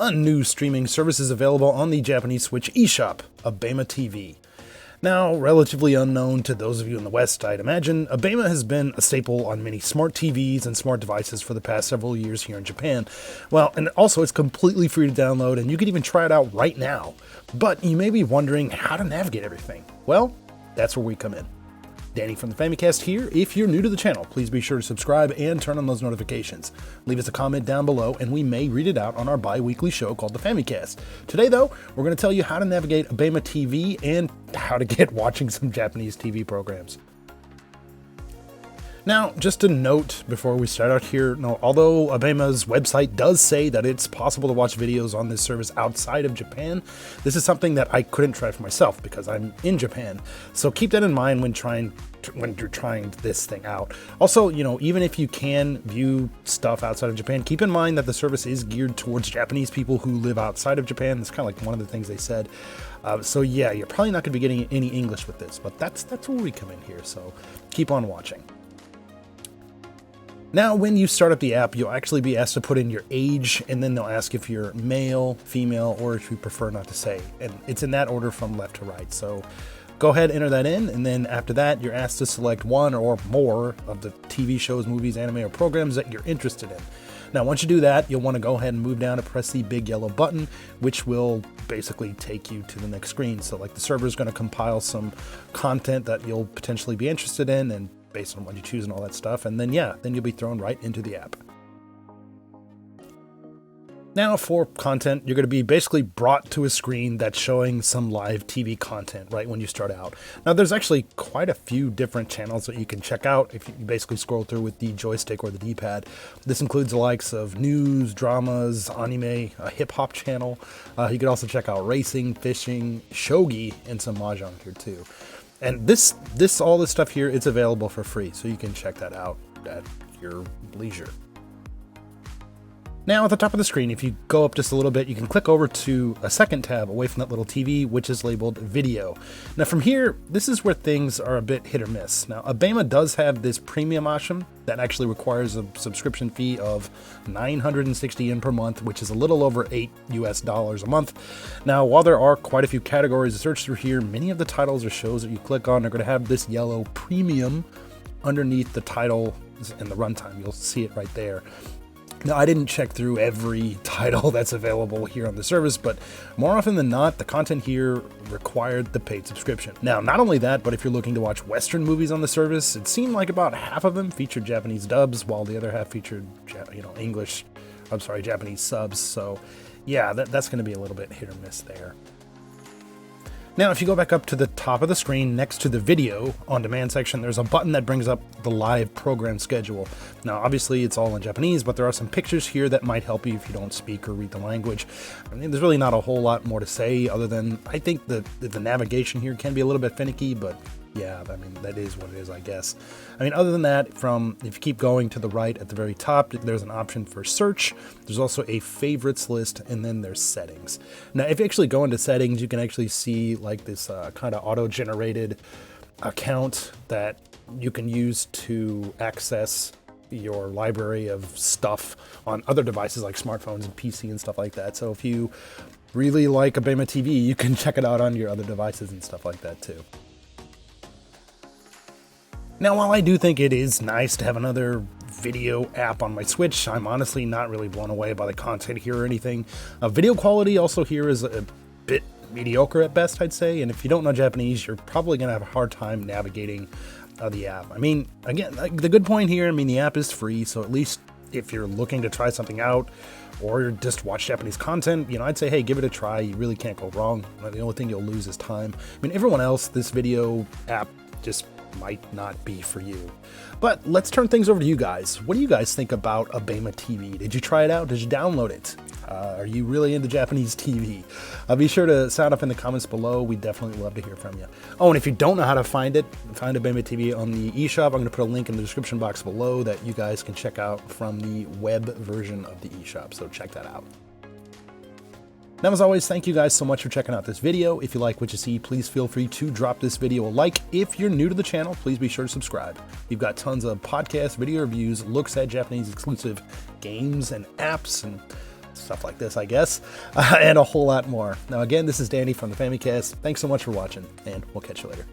a new streaming service is available on the Japanese Switch eShop, Abema TV. Now, relatively unknown to those of you in the West, I'd imagine, Abema has been a staple on many smart TVs and smart devices for the past several years here in Japan. Well, and also it's completely free to download, and you can even try it out right now. But you may be wondering how to navigate everything. Well, that's where we come in. Danny from the Famicast here. If you're new to the channel, please be sure to subscribe and turn on those notifications. Leave us a comment down below and we may read it out on our bi-weekly show called the Famicast. Today though, we're going to tell you how to navigate Abema TV and how to get watching some Japanese TV programs. Now, just a note before we start out here, although Abema's website does say that it's possible to watch videos on this service outside of Japan, this is something that I couldn't try for myself because I'm in Japan. So keep that in mind when you're trying this thing out. Also, even if you can view stuff outside of Japan, keep in mind that the service is geared towards Japanese people who live outside of Japan. That's kind of like one of the things they said. So yeah, you're probably not going to be getting any English with this, but that's where we come in here. So keep on watching. Now, when you start up the app, you'll actually be asked to put in your age, and then they'll ask if you're male, female, or if you prefer not to say. And it's in that order from left to right. So go ahead, enter that in, and then after that, you're asked to select one or more of the TV shows, movies, anime, or programs that you're interested in. Now, once you do that, you'll want to go ahead and move down to press the big yellow button, which will basically take you to the next screen. So like the server is going to compile some content that you'll potentially be interested in, and based on what you choose and all that stuff, and then you'll be thrown right into the app. Now for content, you're going to be basically brought to a screen that's showing some live TV content right when you start out. Now there's actually quite a few different channels that you can check out if you basically scroll through with the joystick or the D-pad. This includes the likes of news, dramas, anime, a hip-hop channel. You can also check out racing, fishing, shogi, and some mahjong here too. And all this stuff here, it's available for free, so you can check that out at your leisure. Now, at the top of the screen, if you go up just a little bit, you can click over to a second tab away from that little TV, which is labeled Video. Now, from here, this is where things are a bit hit or miss. Now, Abema does have this premium option that actually requires a subscription fee of 960 yen per month, which is a little over $8 a month. Now, while there are quite a few categories to search through here, many of the titles or shows that you click on are going to have this yellow premium underneath the title and the runtime. You'll see it right there. Now, I didn't check through every title that's available here on the service, but more often than not, the content here required the paid subscription. Now, not only that, but if you're looking to watch Western movies on the service, it seemed like about half of them featured Japanese dubs, while the other half featured, Japanese subs. So, yeah, that's going to be a little bit hit or miss there. Now, if you go back up to the top of the screen next to the video on demand section, there's a button that brings up the live program schedule. Now, obviously it's all in Japanese, but there are some pictures here that might help you if you don't speak or read the language. I mean, there's really not a whole lot more to say other than I think the navigation here can be a little bit finicky, but yeah, I mean, that is what it is, I guess. I mean, other than that, if you keep going to the right at the very top, there's an option for search. There's also a favorites list, and then there's settings. Now, if you actually go into settings, you can actually see like this kind of auto-generated account that you can use to access your library of stuff on other devices like smartphones and PC and stuff like that. So if you really like Abema TV, you can check it out on your other devices and stuff like that too. Now, while I do think it is nice to have another video app on my Switch, I'm honestly not really blown away by the content here or anything. Video quality also here is a bit mediocre at best, I'd say, and if you don't know Japanese, you're probably going to have a hard time navigating the app. I mean, again, the good point here, the app is free, so at least if you're looking to try something out or just watch Japanese content, I'd say, hey, give it a try. You really can't go wrong. The only thing you'll lose is time. Everyone else, this video app just might not be for you. But let's turn things over to you guys. What do you guys think about Abema TV? Did you try it out? Did you download it? Are you really into Japanese TV? Be sure to sound up in the comments below. We'd definitely love to hear from you. Oh, and if you don't know how to find Abema TV on the eShop, I'm going to put a link in the description box below that you guys can check out from the web version of the eShop. So check that out. Now, as always, thank you guys so much for checking out this video. If you like what you see, please feel free to drop this video a like. If you're new to the channel, please be sure to subscribe. We've got tons of podcast video reviews, looks at Japanese exclusive games and apps, and stuff like this, I guess, and a whole lot more. Now, again, this is Danny from the Famicast. Thanks so much for watching, and we'll catch you later.